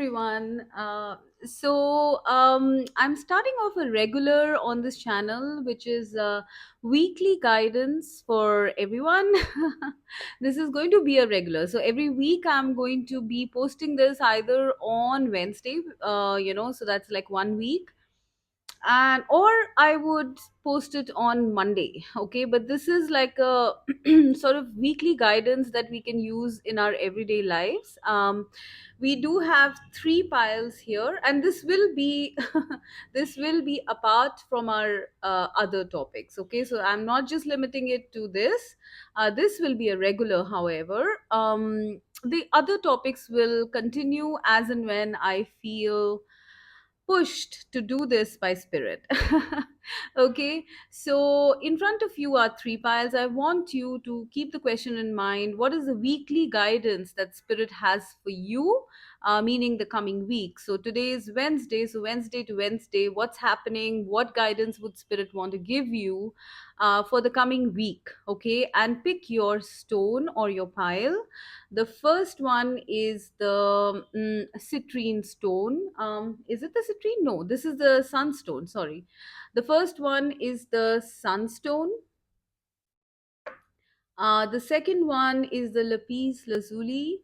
everyone. I'm starting off a regular on this channel, which is weekly guidance for everyone. This is going to be a regular. So every week I'm going to be posting this either on Wednesday, so that's like 1 week, and or I would post it on Monday. Okay, but this is like a sort of weekly guidance that we can use in our everyday lives. We do have three piles here, and this will be this will be apart from our other topics. Okay, so I'm not just limiting it to this. This will be a regular, however. The other topics will continue as and when I feel pushed to do this by spirit. Okay, so in front of you are three piles. I want you to keep the question in mind: what is the weekly guidance that spirit has for you, meaning the coming week? So today is Wednesday, so Wednesday to Wednesday, what's happening? What guidance would spirit want to give you for the coming week? Okay, and pick your stone or your pile. The first one is the citrine stone. Is it the citrine? No, this is the sunstone. Sorry. The first one is the sunstone. The second one is the lapis lazuli.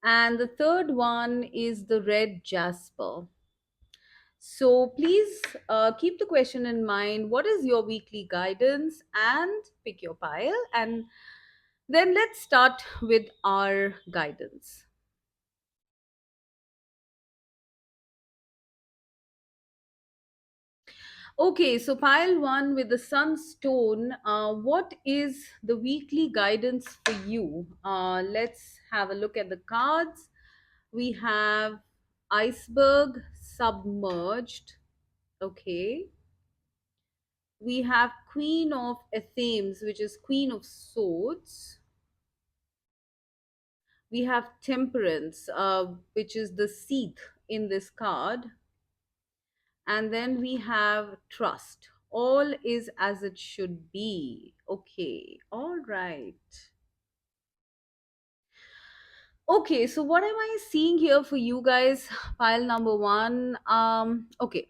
And the third one is the red jasper. So please keep the question in mind: what is your weekly guidance? And pick your pile. And then let's start with our guidance. Okay, so pile one with the sunstone. What is the weekly guidance for you? Let's have a look at the cards. We have iceberg submerged. Okay. We have queen of Athenes, which is queen of swords. We have temperance, which is the seat in this card. And then we have trust. All is as it should be. Okay, all right. Okay, so what am I seeing here for you guys? Pile number one. Okay.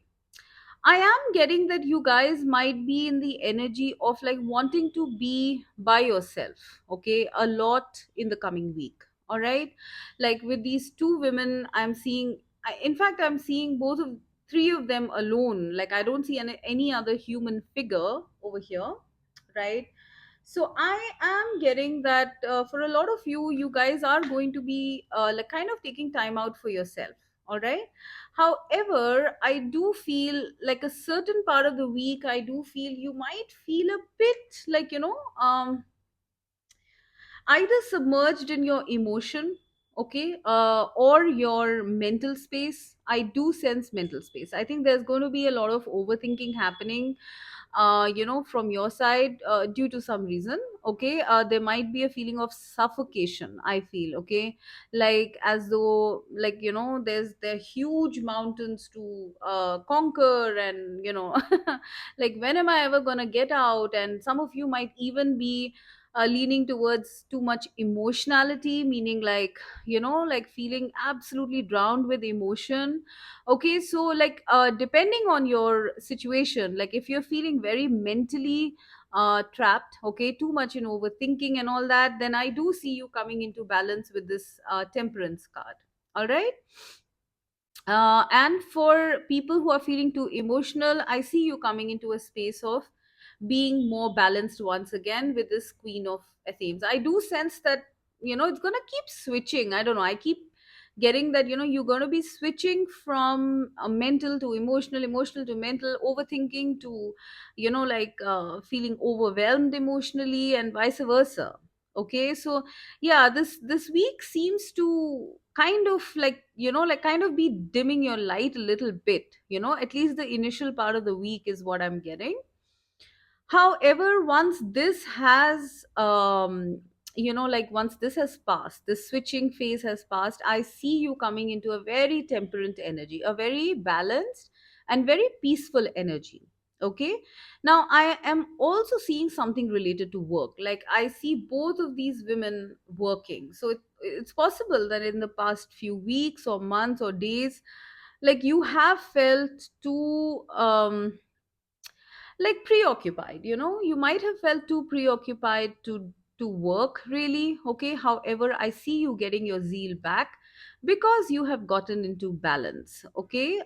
I am getting that you guys might be in the energy of like wanting to be by yourself, okay, a lot in the coming week. All right. Like with these two women, I'm seeing, in fact, I'm seeing both of three of them alone. Like I don't see any other human figure over here, right? So I am getting that for a lot of you, you guys are going to be like kind of taking time out for yourself. All right. However, I do feel like a certain part of the week, I do feel you might feel a bit like, either submerged in your emotion, okay, or your mental space. I do sense mental space. I think there's going to be a lot of overthinking happening, from your side, due to some reason. Okay, there might be a feeling of suffocation, I feel. Okay, like as though, like, there are huge mountains to conquer, and like, when am I ever gonna get out? And some of you might even be leaning towards too much emotionality, meaning like, like feeling absolutely drowned with emotion. Okay, so like, depending on your situation, like if you're feeling very mentally trapped, okay, too much in overthinking and all that, then I do see you coming into balance with this temperance card. All right. And for people who are feeling too emotional, I see you coming into a space of being more balanced once again with this queen of Athens. I do sense that, it's going to keep switching. I don't know. I keep getting that, you're going to be switching from mental to emotional, emotional to mental, overthinking to, like, feeling overwhelmed emotionally, and vice versa. Okay, so yeah, this week seems to kind of like, like kind of be dimming your light a little bit. At least the initial part of the week is what I'm getting. However, once this has like once this has passed, this switching phase has passed, I see you coming into a very temperate energy, a very balanced and very peaceful energy. Okay. Now I am also seeing something related to work. Like I see both of these women working. So it's possible that in the past few weeks or months or days, like you have felt too like preoccupied, you might have felt too preoccupied to work really. Okay, however, I see you getting your zeal back because you have gotten into balance. Okay,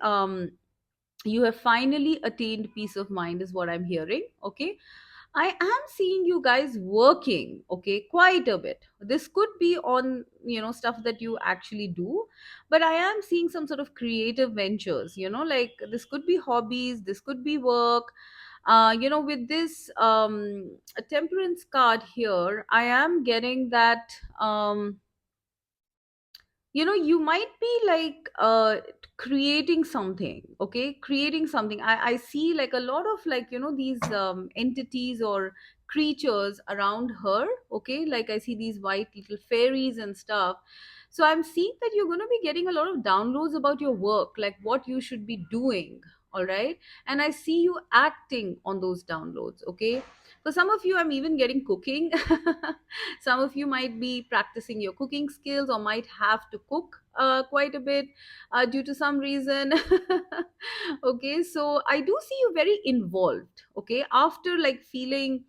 you have finally attained peace of mind is what I'm hearing. Okay, I am seeing you guys working, okay, quite a bit. This could be on, stuff that you actually do, but I am seeing some sort of creative ventures, like this could be hobbies, this could be work. With this a temperance card here, I am getting that you might be like creating something. Okay, creating something. I see like a lot of, like, these entities or creatures around her. Okay, like I see these white little fairies and stuff. So I'm seeing that you're going to be getting a lot of downloads about your work, like what you should be doing. All right, and I see you acting on those downloads. Okay, for some of you, I'm even getting cooking. Some of you might be practicing your cooking skills or might have to cook quite a bit due to some reason. Okay, so I do see you very involved. Okay, after like feeling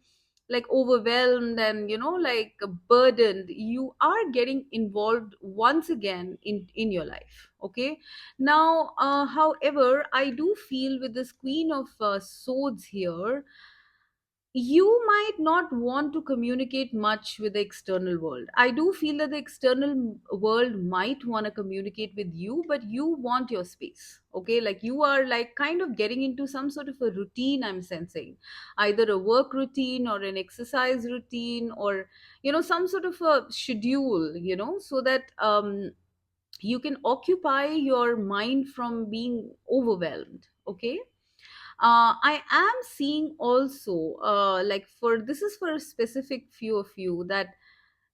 like overwhelmed and like burdened, you are getting involved once again in your life. Okay, now however, I do feel with this queen of swords here, you might not want to communicate much with the external world. I do feel that the external world might want to communicate with you, but you want your space. Okay, like you are like kind of getting into some sort of a routine, I'm sensing, either a work routine or an exercise routine, or some sort of a schedule, so that you can occupy your mind from being overwhelmed. Okay, I am seeing also like for this is for a specific few of you, that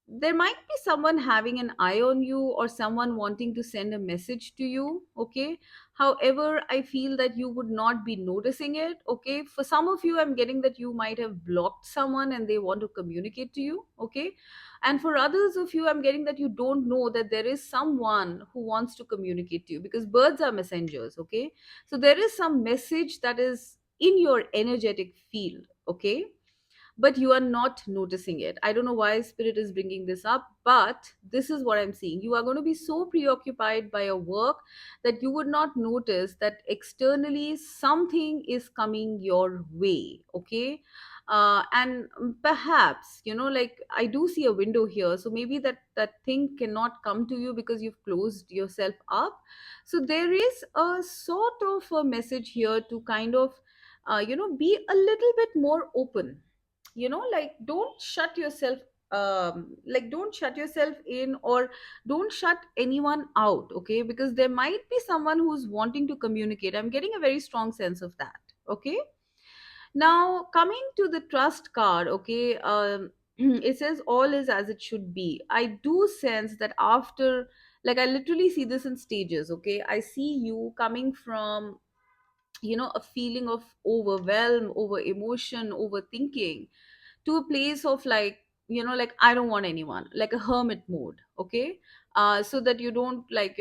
there might be someone having an eye on you or someone wanting to send a message to you. Okay, however, I feel that you would not be noticing it. Okay, for some of you, I'm getting that you might have blocked someone and they want to communicate to you. Okay, and for others of you, I'm getting that you don't know that there is someone who wants to communicate to you, because birds are messengers. Okay, so there is some message that is in your energetic field. Okay, but you are not noticing it. I don't know why spirit is bringing this up, but this is what I'm seeing. You are going to be so preoccupied by your work that you would not notice that externally something is coming your way. Okay, and perhaps, like I do see a window here, so maybe that thing cannot come to you because you've closed yourself up. So there is a sort of a message here to kind of be a little bit more open. Like don't shut yourself, like don't shut yourself in, or don't shut anyone out. Okay, because there might be someone who's wanting to communicate. I'm getting a very strong sense of that. Okay, now coming to the trust card. Okay, it says all is as it should be. I do sense that after, like I literally see this in stages. Okay, I see you coming from a feeling of overwhelm, over emotion, overthinking, to a place of like, like I don't want anyone, like a hermit mode. Okay, so that you don't like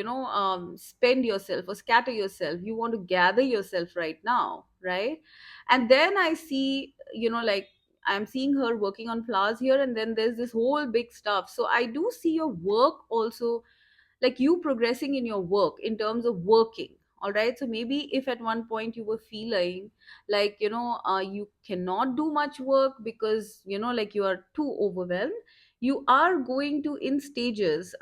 spend yourself or scatter yourself. You want to gather yourself right now, right? And then I see, like I'm seeing her working on flowers here, and then there's this whole big stuff. So I do see your work also, like you progressing in your work in terms of working. All right, so maybe if at one point you were feeling like you cannot do much work because like you are too overwhelmed, you are going to, in stages,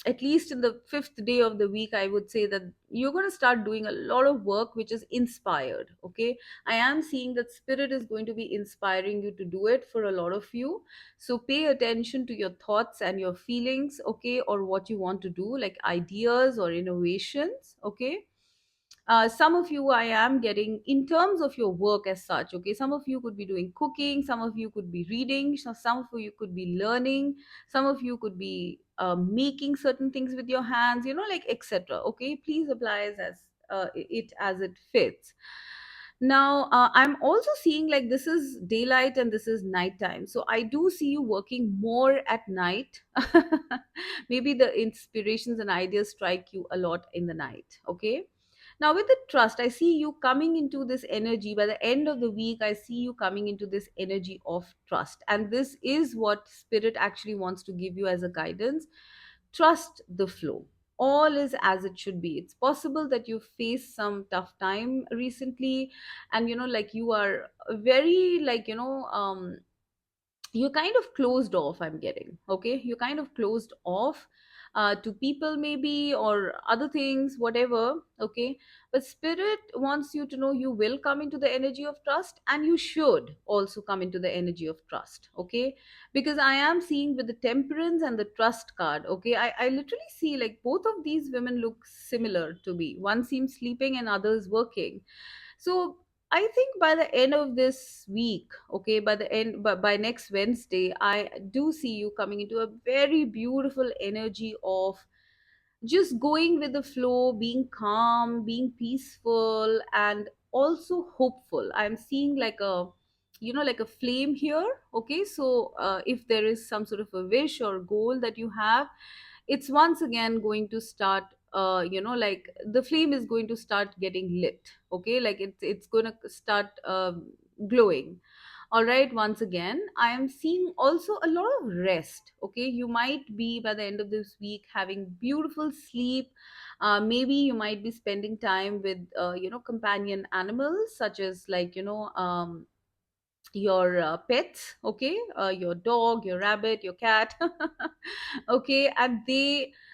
at least in the fifth day of the week, I would say that you're going to start doing a lot of work which is inspired. Okay, I am seeing that spirit is going to be inspiring you to do it for a lot of you. So pay attention to your thoughts and your feelings. Okay, or what you want to do, like ideas or innovations. Okay, some of you I am getting in terms of your work as such. Okay, some of you could be doing cooking, some of you could be reading, some of you could be learning, some of you could be making certain things with your hands, like etc. Okay, please apply as it as it fits. Now, I'm also seeing like this is daylight and this is nighttime. So I do see you working more at night. Maybe the inspirations and ideas strike you a lot in the night. Okay. Now, with the trust, I see you coming into this energy. By the end of the week, I see you coming into this energy of trust. And this is what Spirit actually wants to give you as a guidance. Trust the flow. All is as it should be. It's possible that you face some tough time recently, and like you are very, like, you're kind of closed off, I'm getting. Okay, you're kind of closed off to people maybe, or other things, whatever. Okay, but Spirit wants you to know you will come into the energy of trust, and you should also come into the energy of trust. Okay, because I am seeing with the temperance and the trust card. Okay, I literally see like both of these women look similar to me. One seems sleeping and others working. So I think by the end of this week, okay, by the end, by next Wednesday, I do see you coming into a very beautiful energy of just going with the flow, being calm, being peaceful, and also hopeful. I'm seeing like a, like a flame here. Okay, so if there is some sort of a wish or goal that you have, it's once again going to start, like the flame is going to start getting lit. Okay, like it's going to start glowing. All right, once again I am seeing also a lot of rest. Okay, you might be by the end of this week having beautiful sleep. Maybe you might be spending time with companion animals, such as, like, your pets. Okay, your dog, your rabbit, your cat. Okay, and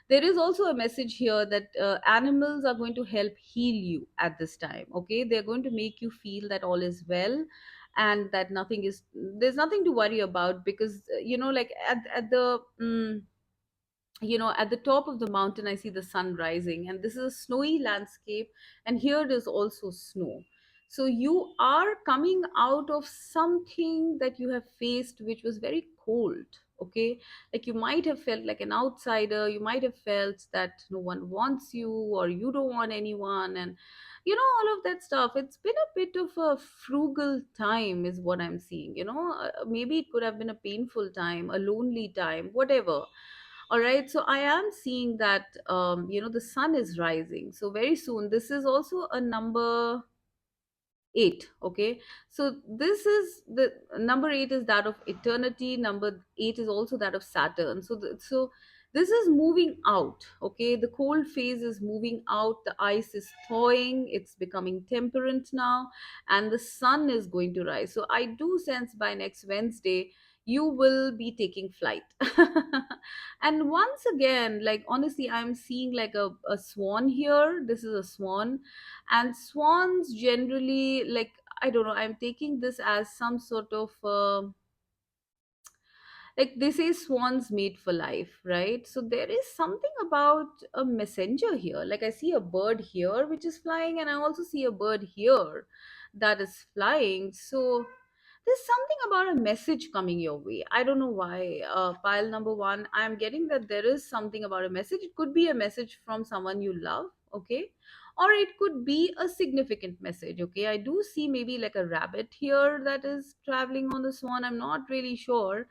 there is also a message here that animals are going to help heal you at this time. Okay, they're going to make you feel that all is well, and that there's nothing to worry about, because like at the at the top of the mountain, I see the sun rising, and this is a snowy landscape, and here it is also snow. So you are coming out of something that you have faced, which was very cold. Okay, like you might have felt like an outsider, you might have felt that no one wants you, or you don't want anyone, and all of that stuff. It's been a bit of a frugal time, is what I'm seeing. Maybe it could have been a painful time, a lonely time, whatever. All right, so I am seeing that the sun is rising. So very soon, this is also a number 8. Okay, so this is the number 8 is that of eternity. Number 8 is also that of Saturn. So this is moving out. Okay, the cold phase is moving out, the ice is thawing, it's becoming temperate now, and the sun is going to rise. So I do sense by next Wednesday you will be taking flight. And once again, like, honestly, I'm seeing like a swan here. This is a swan, and swans generally, like, I don't know, I'm taking this as some sort of like they say swans mate for life, right? So there is something about a messenger here. Like I see a bird here which is flying, and I also see a bird here that is flying. So there's something about a message coming your way. I don't know why. Pile number 1, I'm getting that there is something about a message. It could be a message from someone you love. Okay, or it could be a significant message. Okay, I do see maybe like a rabbit here that is traveling on the swan. I'm not really sure,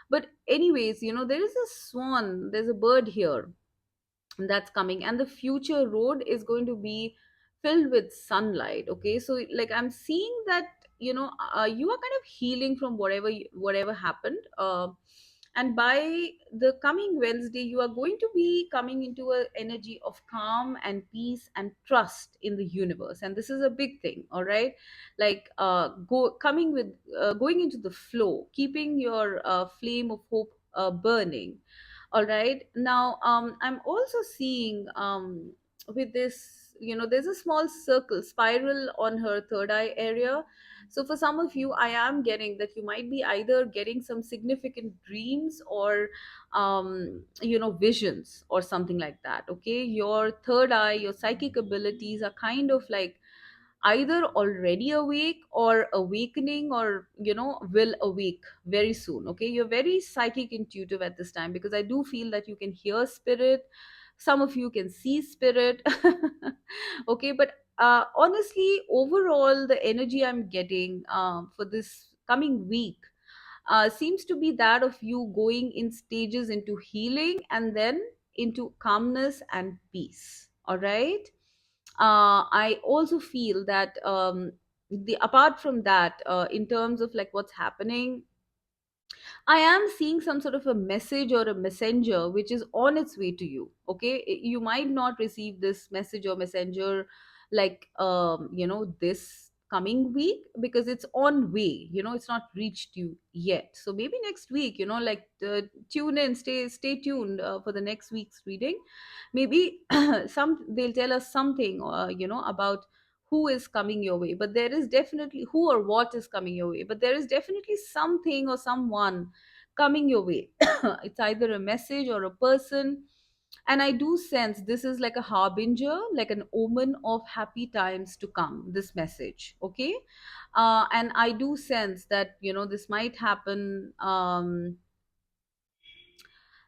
but anyways, there is a swan, there's a bird here that's coming, and the future road is going to be filled with sunlight. Okay, so like I'm seeing that you are kind of healing from whatever happened, and by the coming Wednesday you are going to be coming into an energy of calm and peace and trust in the universe, and this is a big thing. All right, like going into the flow, keeping your flame of hope burning. All right, now I'm also seeing with this, there's a small circle spiral on her third eye area. So for some of you, I am getting that you might be either getting some significant dreams, or visions, or something like that. Okay, your third eye, your psychic abilities are kind of like either already awake or awakening, or will awake very soon. Okay, you're very psychic intuitive at this time, because I do feel that you can hear spirit. Some of you can see spirit. Okay, but honestly, overall, the energy I'm getting for this coming week seems to be that of you going in stages into healing and then into calmness and peace. All right. I also feel that the apart from that, in terms of like what's happening, I am seeing some sort of a message or a messenger which is on its way to you. Okay, you might not receive this message or messenger like this coming week, because it's on way. It's not reached you yet. So maybe next week. Like tune in, stay tuned for the next week's reading. Maybe they'll tell us something about who is coming your way, but there is definitely who or what is coming your way, but there is definitely something or someone coming your way. It's either a message or a person. And I do sense this is like a harbinger, like an omen of happy times to come, this message. Okay. And I do sense that this might happen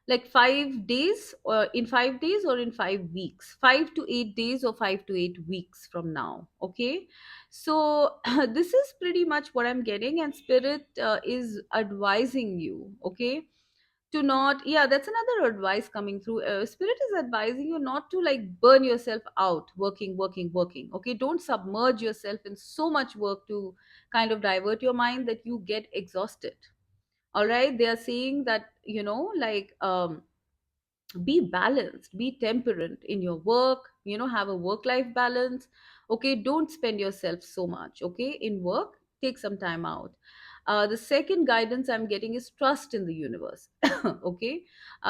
like 5 days, or in 5 days, or in 5 weeks, 5 to 8 days, or 5 to 8 weeks from now. Okay. So this is pretty much what I'm getting, and spirit is advising you. Okay, to not, yeah, that's another advice coming through. Spirit is advising you not to like burn yourself out working, working, working. Okay, don't submerge yourself in so much work to kind of divert your mind that you get exhausted. All right, they are saying that like be balanced, be temperate in your work, have a work life balance. Okay, don't spend yourself so much, okay, in work. Take some time out. The second guidance I'm getting is trust in the universe. Okay.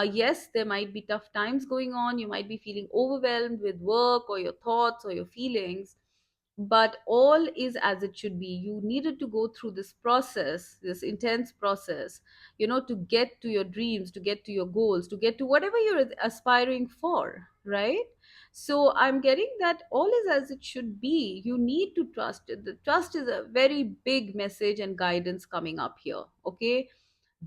Yes, there might be tough times going on, you might be feeling overwhelmed with work or your thoughts or your feelings, but all is as it should be. You needed to go through this process, this intense process, to get to your dreams, to get to your goals, to get to whatever you're aspiring for, right? So I'm getting that all is as it should be. You need to trust it. The trust is a very big message and guidance coming up here. Okay,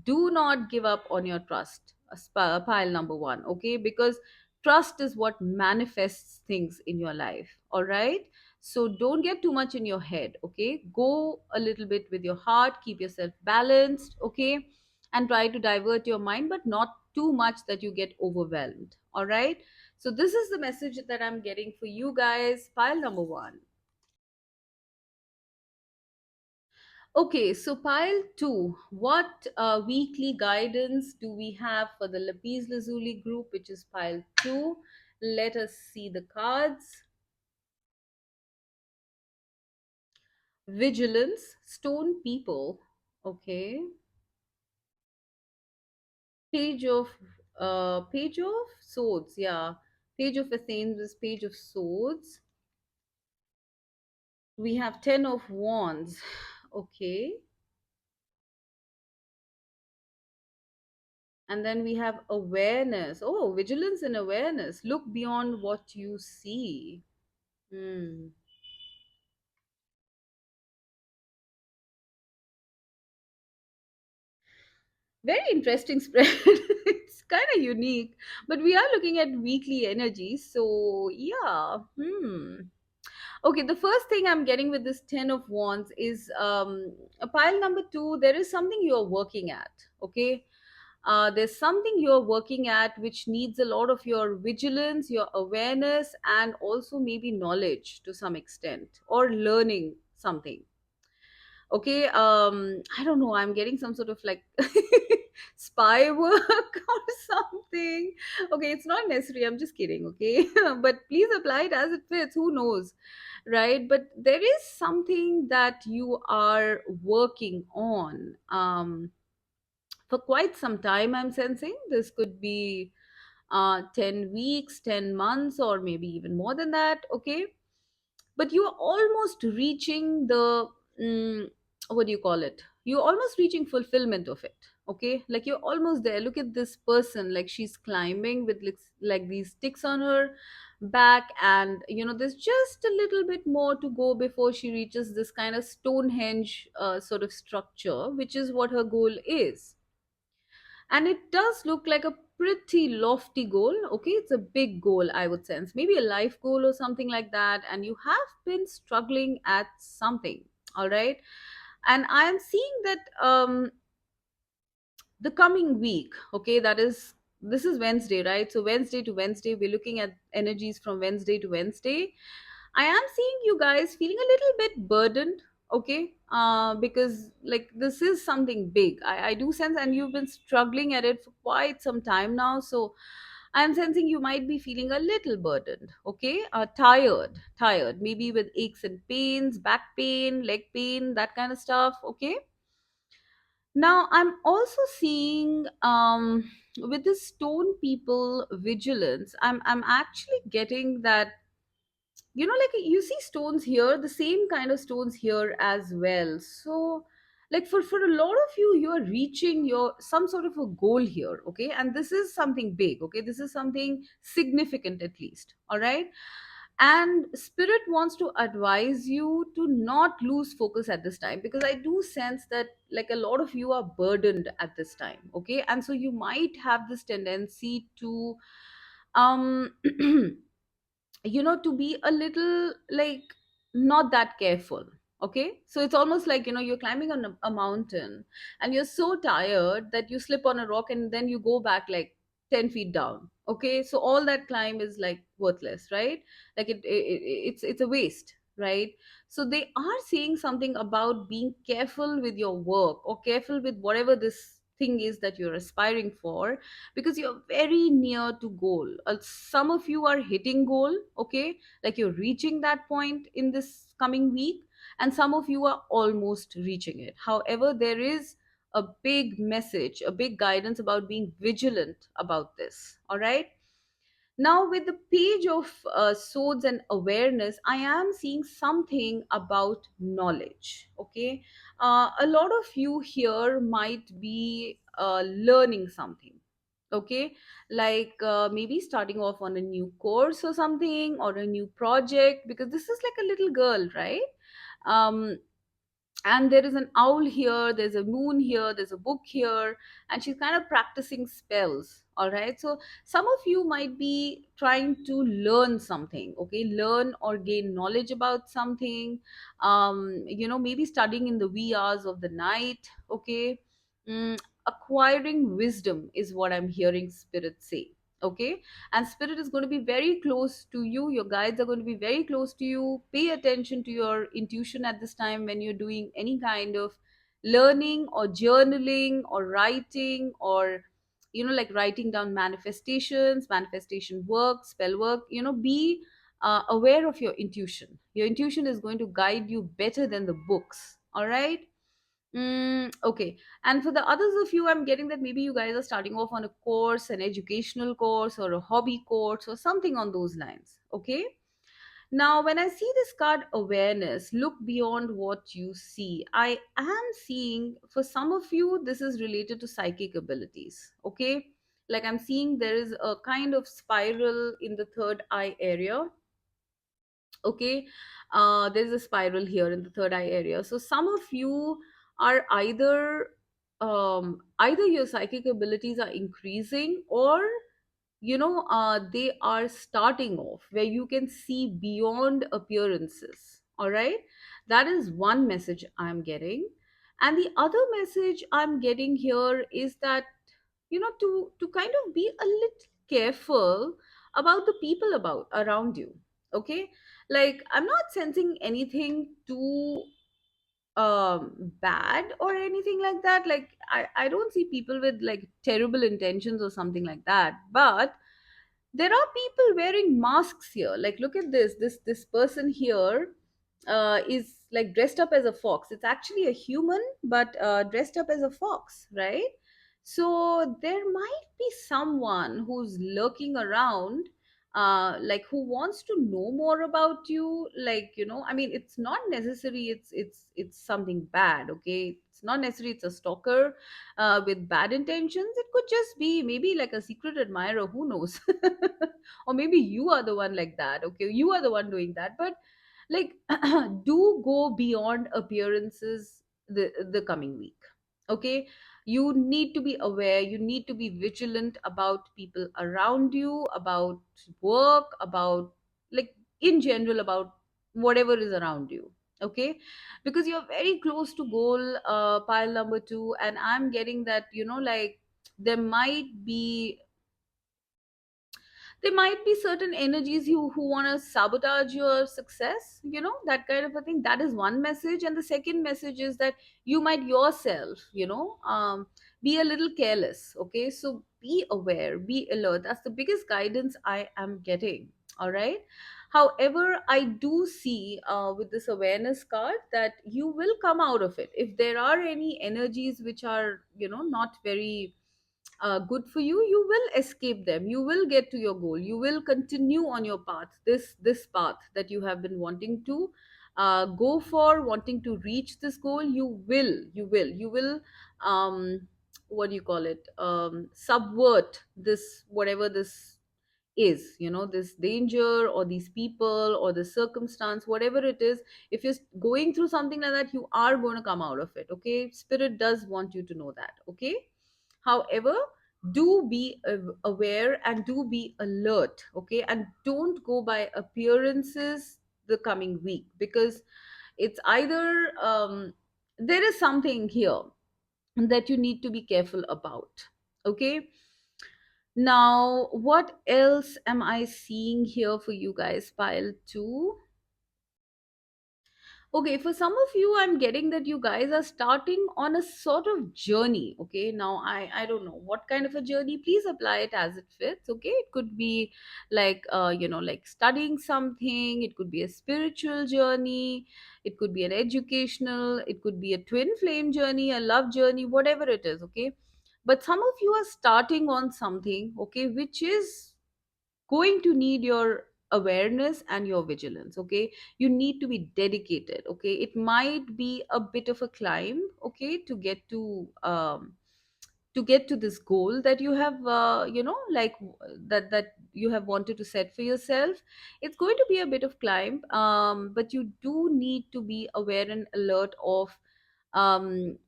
do not give up on your trust. Pile number one. Okay, because trust is what manifests things in your life. All right, so don't get too much in your head. Okay, go a little bit with your heart, keep yourself balanced. Okay, and try to divert your mind, but not too much that you get overwhelmed. All right, so this is the message that I'm getting for you guys. Pile number one. Okay, so pile two. What weekly guidance do we have for the Lapis Lazuli group, which is pile two? Let us see the cards. Vigilance, stone people. Okay, page of page of swords. Yeah, page of Athens is page of swords. We have 10 of wands. Okay, and then we have awareness. Oh, vigilance and awareness. Look beyond what you see. Hmm. Very interesting spread. It's kind of unique, but we are looking at weekly energy. So, yeah. Okay, the first thing I'm getting with this 10 of wands is a pile number two. There is something you're working at. Okay. There's something you're working at which needs a lot of your vigilance, your awareness, and also maybe knowledge to some extent, or learning something. Okay, I don't know, I'm getting some sort of like spy work or something. Okay, it's not necessary, I'm just kidding. Okay, but please apply it as it fits, who knows, right? But there is something that you are working on for quite some time. I'm sensing this could be 10 weeks, 10 months, or maybe even more than that. Okay, but you're almost reaching the what do you call it, you're almost reaching fulfillment of it. Okay, like you're almost there. Look at this person, like she's climbing with like these sticks on her back, and there's just a little bit more to go before she reaches this kind of Stonehenge sort of structure, which is what her goal is. And it does look like a pretty lofty goal. Okay, it's a big goal, I would sense, maybe a life goal or something like that, and you have been struggling at something. All right. And I am seeing that the coming week, okay, that is, this is Wednesday, right? So Wednesday to Wednesday, we're looking at energies from Wednesday to Wednesday. I am seeing you guys feeling a little bit burdened, okay, because like this is something big. I do sense, and you've been struggling at it for quite some time now. So I'm sensing you might be feeling a little burdened, okay, tired, maybe with aches and pains, back pain, leg pain, that kind of stuff, okay. Now, I'm also seeing with the stone people vigilance, I'm actually getting that, like you see stones here, the same kind of stones here as well. So, like for a lot of you, you're reaching your some sort of a goal here, okay? And this is something big, okay? This is something significant at least, all right? And spirit wants to advise you to not lose focus at this time, because I do sense that like a lot of you are burdened at this time, okay? And so you might have this tendency to um to be a little like not that careful, okay? So it's almost like you're climbing on a mountain, and you're so tired that you slip on a rock, and then you go back like 10 feet down, okay? So all that climb is like worthless, right? Like it's a waste, right? So they are saying something about being careful with your work, or careful with whatever this thing is that you're aspiring for, because you're very near to goal. Some of you are hitting goal, okay, like you're reaching that point in this coming week, and some of you are almost reaching it. However, there is a big message, a big guidance about being vigilant about this, all right. Now, with the page of swords and awareness, I am seeing something about knowledge. Okay, a lot of you here might be learning something. Okay, like maybe starting off on a new course or something, or a new project, because this is like a little girl, right? Um, and there is an owl here, there's a moon here, there's a book here, and she's kind of practicing spells, all right. So some of you might be trying to learn something, okay, learn or gain knowledge about something, maybe studying in the wee hours of the night, okay. Acquiring wisdom is what I'm hearing spirit say, okay. And spirit is going to be very close to you, your guides are going to be very close to you. Pay attention to your intuition at this time when you're doing any kind of learning or journaling or writing, or like writing down manifestation work, spell work. Be aware of your intuition. Your intuition is going to guide you better than the books, all right. Okay. And for the others of you, I'm getting that maybe you guys are starting off on a course, an educational course, or a hobby course, or something on those lines. Okay. Now, when I see this card awareness, look beyond what you see. I am seeing for some of you, this is related to psychic abilities. Okay. Like I'm seeing there is a kind of spiral in the third eye area, okay. There's a spiral here in the third eye area. So some of you are either your psychic abilities are increasing, or they are starting off where you can see beyond appearances, all right. That is one message I'm getting. And the other message I'm getting here is that to kind of be a little careful about the people about around you, okay. Like I'm not sensing anything too bad or anything like that. Like I don't see people with like terrible intentions or something like that, but there are people wearing masks here. Like look at this person here is like dressed up as a fox. It's actually a human, but dressed up as a fox, right? So there might be someone who's lurking around, like who wants to know more about you. Like I mean, it's not necessary it's something bad, okay. It's not necessary it's a stalker with bad intentions. It could just be maybe like a secret admirer, who knows. Or maybe you are the one like that, okay, you are the one doing that. But like do go beyond appearances the coming week, okay. You need to be aware, you need to be vigilant about people around you, about work, about, like, in general, about whatever is around you. Okay, because you're very close to goal, pile number 2, and I'm getting that, like, there might be there might be certain energies who want to sabotage your success, that kind of a thing. That is one message. And the second message is that you might yourself, be a little careless. Okay, so be aware, be alert. That's the biggest guidance I am getting. All right. However, I do see, with this awareness card, that you will come out of it. If there are any energies which are, not very good for you, you will escape them, you will get to your goal, you will continue on your path, this path that you have been wanting to go for, wanting to reach this goal. You will what do you call it, subvert this, whatever this is, this danger or these people or the circumstance, whatever it is. If you're going through something like that, you are going to come out of it. Okay, spirit does want you to know that. Okay, however, do be aware and do be alert. Okay, and don't go by appearances the coming week, because it's either, there is something here that you need to be careful about. Okay, now what else am I seeing here for you guys, pile 2? Okay, for some of you, I'm getting that you guys are starting on a sort of journey. Okay, now I don't know what kind of a journey. Please apply it as it fits. Okay, it could be like, like studying something. It could be a spiritual journey. It could be an educational. It could be a twin flame journey, a love journey, whatever it is. Okay, but some of you are starting on something. Okay, which is going to need your awareness and your vigilance. Okay, you need to be dedicated. Okay, it might be a bit of a climb, okay, to get to this goal that you have, like, that you have wanted to set for yourself. It's going to be a bit of climb, but you do need to be aware and alert of, um,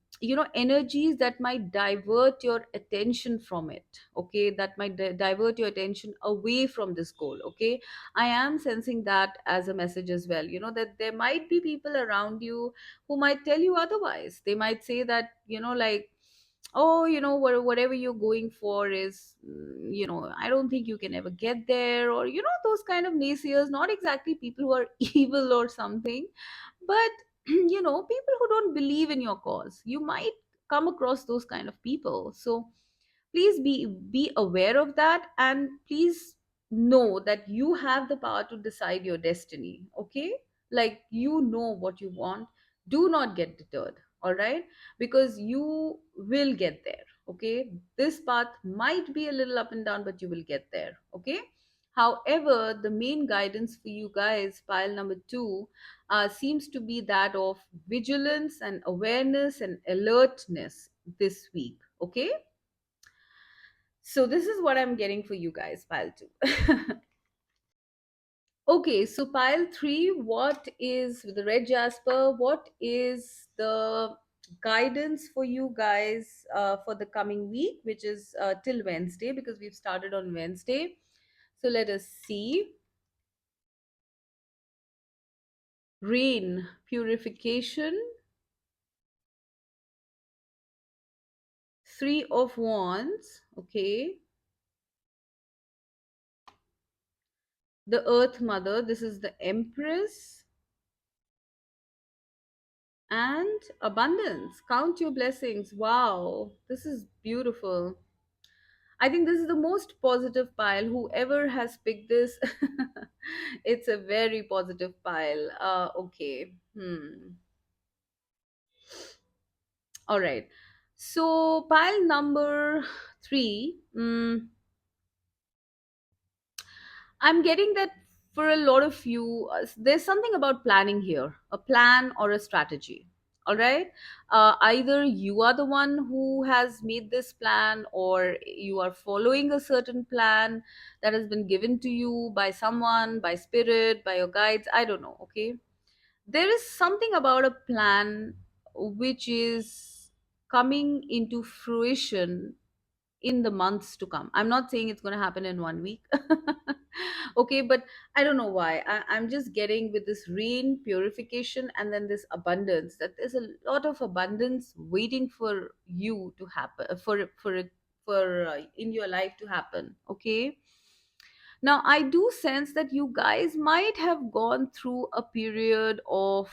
energies that might divert your attention from it. Okay, that might divert your attention away from this goal. Okay, I am sensing that as a message as well, that there might be people around you who might tell you otherwise. They might say that, like, oh, whatever you're going for is, I don't think you can ever get there, or, those kind of naysayers. Not exactly people who are evil or something, but people who don't believe in your cause. You might come across those kind of people. So please be aware of that, and please know that you have the power to decide your destiny. Okay, like, what you want. Do not get deterred. All right, because you will get there. Okay, this path might be a little up and down, but you will get there. Okay, however, the main guidance for you guys, pile number 2, seems to be that of vigilance and awareness and alertness this week. Okay, so this is what I'm getting for you guys, pile 2. Okay, so pile 3, what is with the red Jasper? What is the guidance for you guys for the coming week, which is till Wednesday, because we've started on Wednesday. So let us see. Rain, purification, 3 of Wands. Okay, the Earth Mother, this is the Empress, and abundance. Count your blessings. Wow, this is beautiful. I think this is the most positive pile. Whoever has picked this, it's a very positive pile. Okay. All right. So pile number 3. I'm getting that for a lot of you, there's something about planning here, a plan or a strategy. All right. Either you are the one who has made this plan, or you are following a certain plan that has been given to you by someone, by spirit, by your guides. I don't know. Okay. There is something about a plan which is coming into fruition in the months to come. I'm not saying it's going to happen in 1 week. Okay, but I don't know why. I'm just getting with this rain purification and then this abundance, that there's a lot of abundance waiting for you to happen, for in your life to happen. Okay. Now, I do sense that you guys might have gone through a period of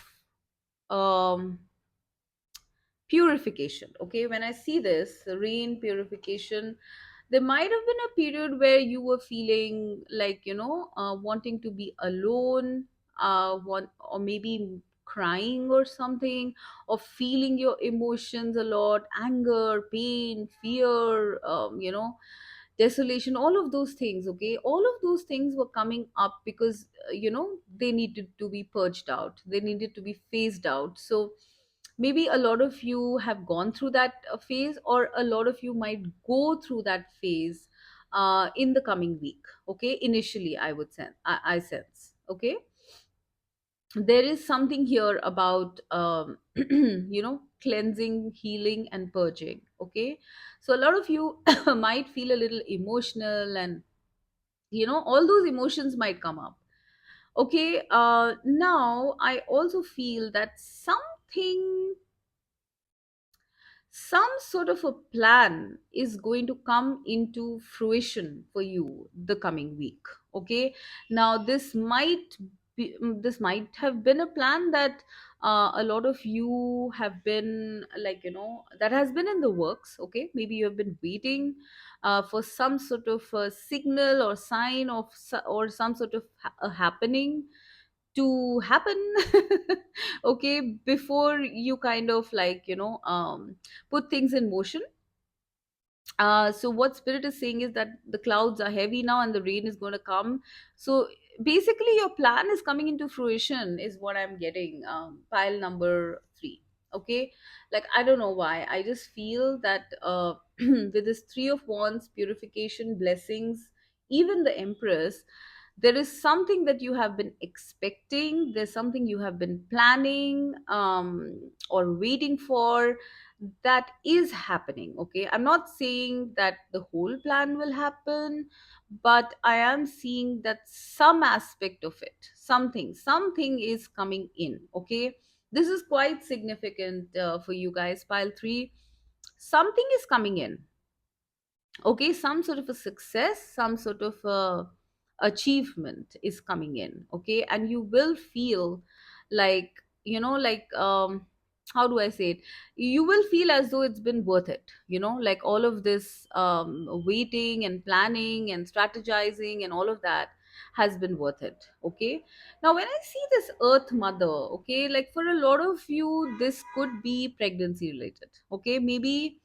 um purification. Okay, when I see this rain purification, there might have been a period where you were feeling like, wanting to be alone, or maybe crying or something, or feeling your emotions a lot, anger, pain, fear, desolation, all of those things. Okay, all of those things were coming up because they needed to be purged out, they needed to be phased out. So maybe a lot of you have gone through that phase, or a lot of you might go through that phase in the coming week. Okay, initially I would sense, I sense. Okay, there is something here about cleansing, healing, and purging. Okay, so a lot of you might feel a little emotional, and all those emotions might come up. Okay, now I also feel that some sort of a plan is going to come into fruition for you the coming week. Okay, now this might have been a plan that a lot of you have been, like, that has been in the works. Okay, maybe you have been waiting for some sort of a signal or sign of or some sort of a happening to happen. Okay, before you kind of, like, put things in motion. So what spirit is saying is that the clouds are heavy now and the rain is going to come. So basically your plan is coming into fruition, is what I'm getting. Pile number 3. Okay, like, I don't know why, I just feel that with this 3 of wands, purification, blessings, even the empress, there is something that you have been expecting, there's something you have been planning, or waiting for, that is happening. Okay, I'm not saying that the whole plan will happen, but I am seeing that some aspect of it, something is coming in. Okay, this is quite significant for you guys, pile 3. Something is coming in. Okay, some sort of a success, some sort of a achievement is coming in. Okay, and you will feel like, like, how do I say it, you will feel as though it's been worth it. Like, all of this waiting and planning and strategizing and all of that has been worth it. Okay, now when I see this earth mother, okay, like, for a lot of you this could be pregnancy related. Okay, maybe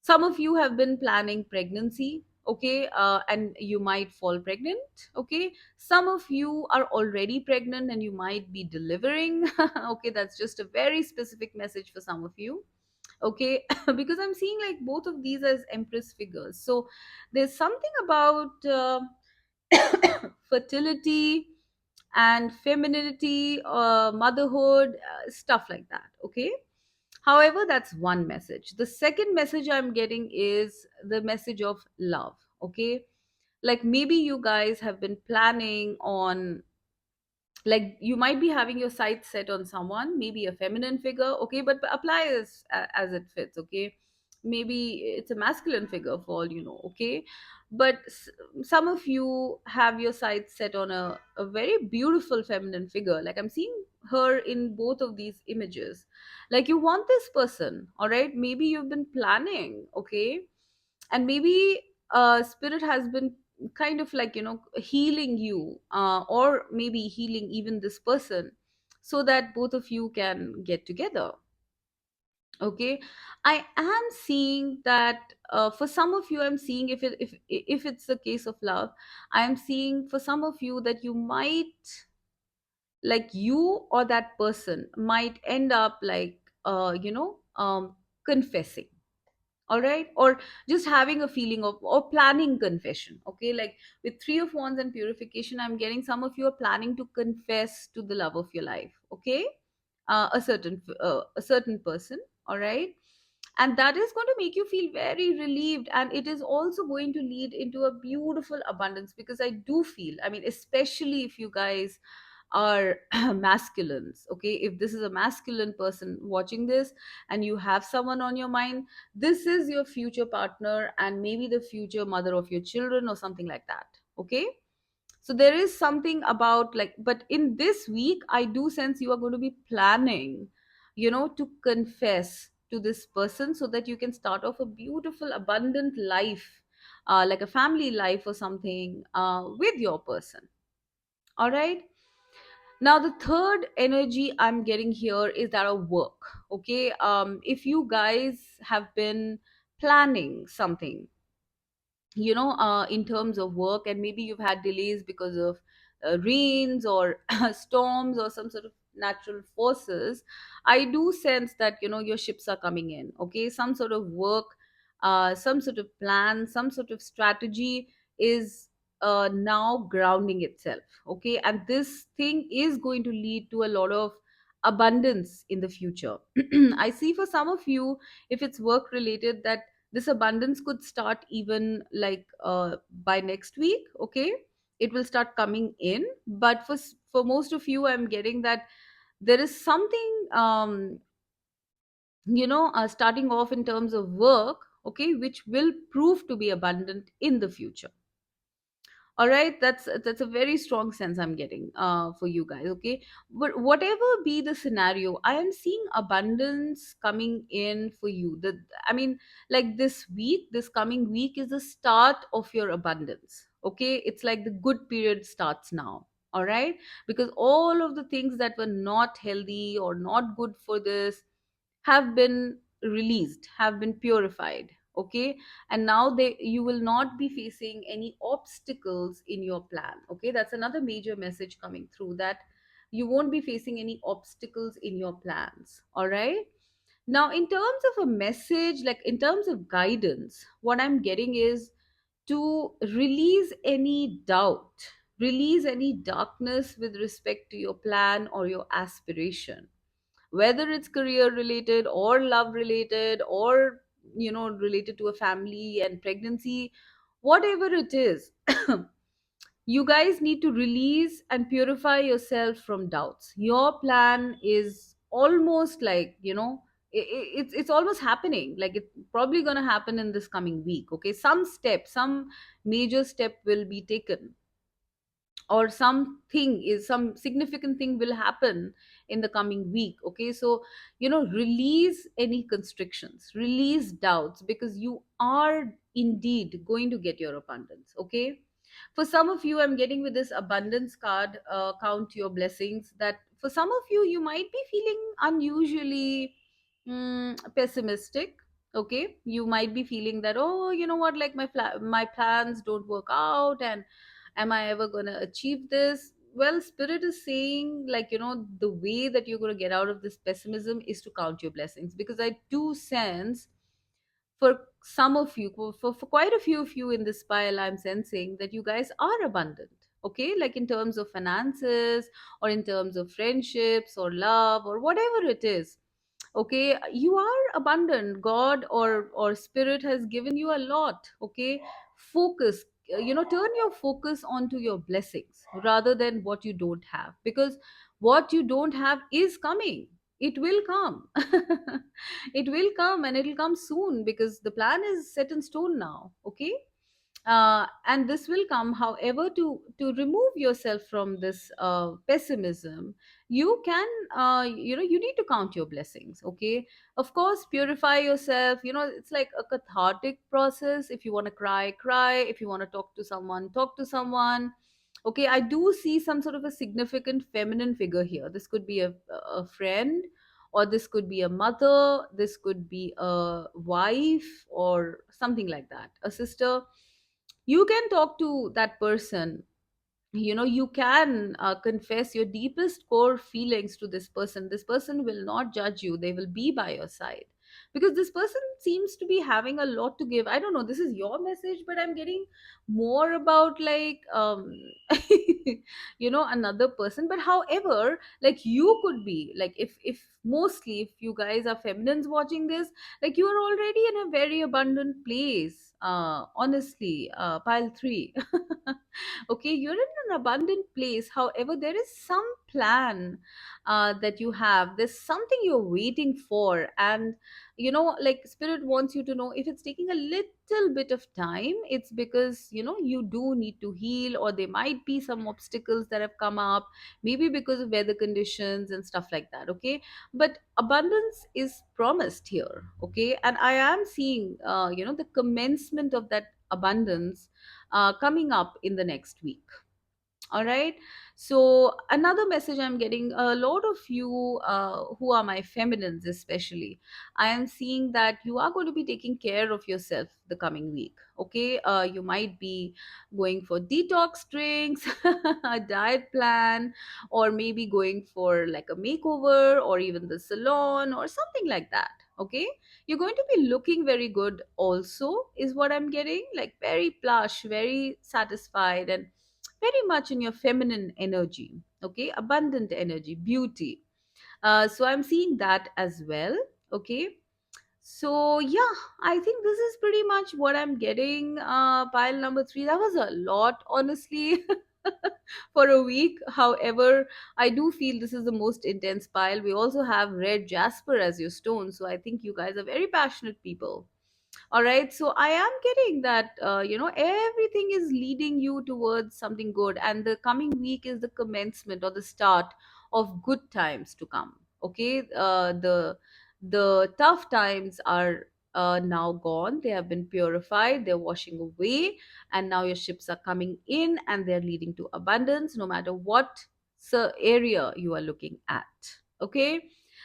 some of you have been planning pregnancy. Okay, and you might fall pregnant. Okay, some of you are already pregnant and you might be delivering. Okay, that's just a very specific message for some of you. Okay, because I'm seeing like both of these as empress figures. So there's something about fertility and femininity, motherhood, stuff like that. Okay, however, that's one message. The second message I'm getting is the message of love. Okay, like, maybe you guys have been planning on, like, you might be having your sights set on someone, maybe a feminine figure. Okay, but apply as it fits. Okay, maybe it's a masculine figure for all you know. Okay, but some of you have your sights set on a very beautiful feminine figure. Like, I'm seeing her in both of these images. Like, you want this person, all right, maybe you've been planning. Okay, and maybe spirit has been kind of, like, healing you, or maybe healing even this person, so that both of you can get together. Okay, I am seeing that for some of you, I'm seeing, if it's a case of love, I am seeing for some of you that you might, like, you or that person might end up, like, confessing. All right, or just having a feeling of, or planning confession. Okay, like, with 3 of wands and purification, I'm getting some of you are planning to confess to the love of your life. Okay, a certain person. All right, and that is going to make you feel very relieved, and it is also going to lead into a beautiful abundance. Because I do feel, I mean, especially if you guys are masculines, okay, if this is a masculine person watching this and you have someone on your mind, this is your future partner and maybe the future mother of your children or something like that, okay. So there is something about, like, but in this week I do sense you are going to be planning, to confess to this person so that you can start off a beautiful abundant life, like a family life or something, with your person. All right. Now the third energy I'm getting here is that of work. Okay, if you guys have been planning something, in terms of work, and maybe you've had delays because of rains or storms or some sort of natural forces, I do sense that your ships are coming in, okay. Some sort of work, some sort of plan, some sort of strategy is now grounding itself, okay, and this thing is going to lead to a lot of abundance in the future. I see for some of you, if it's work related, that this abundance could start even like by next week, okay. It will start coming in, but for most of you I'm getting that there is something, starting off in terms of work, okay, which will prove to be abundant in the future. All right, that's a very strong sense I'm getting for you guys, okay. But whatever be the scenario, I am seeing abundance coming in for you. I mean, like, this week, this coming week is the start of your abundance, okay. It's like the good period starts now. All right, because all of the things that were not healthy or not good for this have been released, have been purified, okay. And now you will not be facing any obstacles in your plan, okay. That's another major message coming through, that you won't be facing any obstacles in your plans. All right. Now, in terms of a message, like in terms of guidance, what I'm getting is to release any doubt, release any darkness with respect to your plan or your aspiration, whether it's career related or love related or related to a family and pregnancy, whatever it is. You guys need to release and purify yourself from doubts. Your plan is almost like, it's almost happening, like it's probably going to happen in this coming week, okay. Some major step will be taken, or some significant thing will happen in the coming week, okay. So release any constrictions, release doubts, because you are indeed going to get your abundance, okay. For some of you, I'm getting with this abundance card, count your blessings, that for some of you, you might be feeling unusually pessimistic, okay. You might be feeling that, oh, you know what, like my plans don't work out, and am I ever going to achieve this? Well, spirit is saying, like, the way that you're going to get out of this pessimism is to count your blessings, because I do sense for some of you, for quite a few of you in this pile, I'm sensing that you guys are abundant, okay, like in terms of finances, or in terms of friendships or love or whatever it is, okay. You are abundant. God or spirit has given you a lot, okay. Focus, turn your focus onto your blessings rather than what you don't have, because what you don't have is coming. It will come. It will come, and it'll come soon, because the plan is set in stone now, okay. And this will come. However, to remove yourself from this pessimism, you can, you need to count your blessings, okay. Of course, purify yourself. It's like a cathartic process. If you want to cry, cry. If you want to talk to someone, talk to someone, okay. I do see some sort of a significant feminine figure here. This could be a friend, or this could be a mother, this could be a wife, or something like that, a sister. You can talk to that person. You can confess your deepest core feelings to this person. This person will not judge you, they will be by your side. because this person seems to be having a lot to give. I don't know, this is your message, but I'm getting more about like another person. But however, like you could be like, if mostly if you guys are feminines watching this, like you are already in a very abundant place, honestly, pile 3. Okay, you're in an abundant place. However, there is some plan that you have, there's something you're waiting for. And like spirit wants you to know, if it's taking a little bit of time, it's because you do need to heal, or there might be some obstacles that have come up, maybe because of weather conditions and stuff like that. Okay, but abundance is promised here. Okay, and I am seeing the commencement of that abundance coming up in the next week. All right. So another message I'm getting, a lot of you who are my feminines especially, I am seeing that you are going to be taking care of yourself the coming week. Okay, you might be going for detox drinks, a diet plan, or maybe going for like a makeover, or even the salon or something like that. Okay, you're going to be looking very good also, is what I'm getting, like very plush, very satisfied, and very much in your feminine energy. Okay, abundant energy, beauty. So I'm seeing that as well. Okay, so yeah, I think this is pretty much what I'm getting. Pile number 3, that was a lot, honestly. For a week. However, I do feel this is the most intense pile. We also have red Jasper as your stone, so I think you guys are very passionate people. All right, so I am getting that everything is leading you towards something good, and the coming week is the commencement or the start of good times to come. Okay, the tough times are now gone, they have been purified, they're washing away, and now your ships are coming in and they're leading to abundance, no matter what area you are looking at. Okay,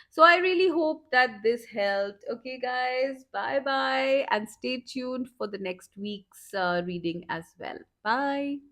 so I really hope that this helped. Okay, guys, bye bye, and stay tuned for the next week's reading as well. Bye.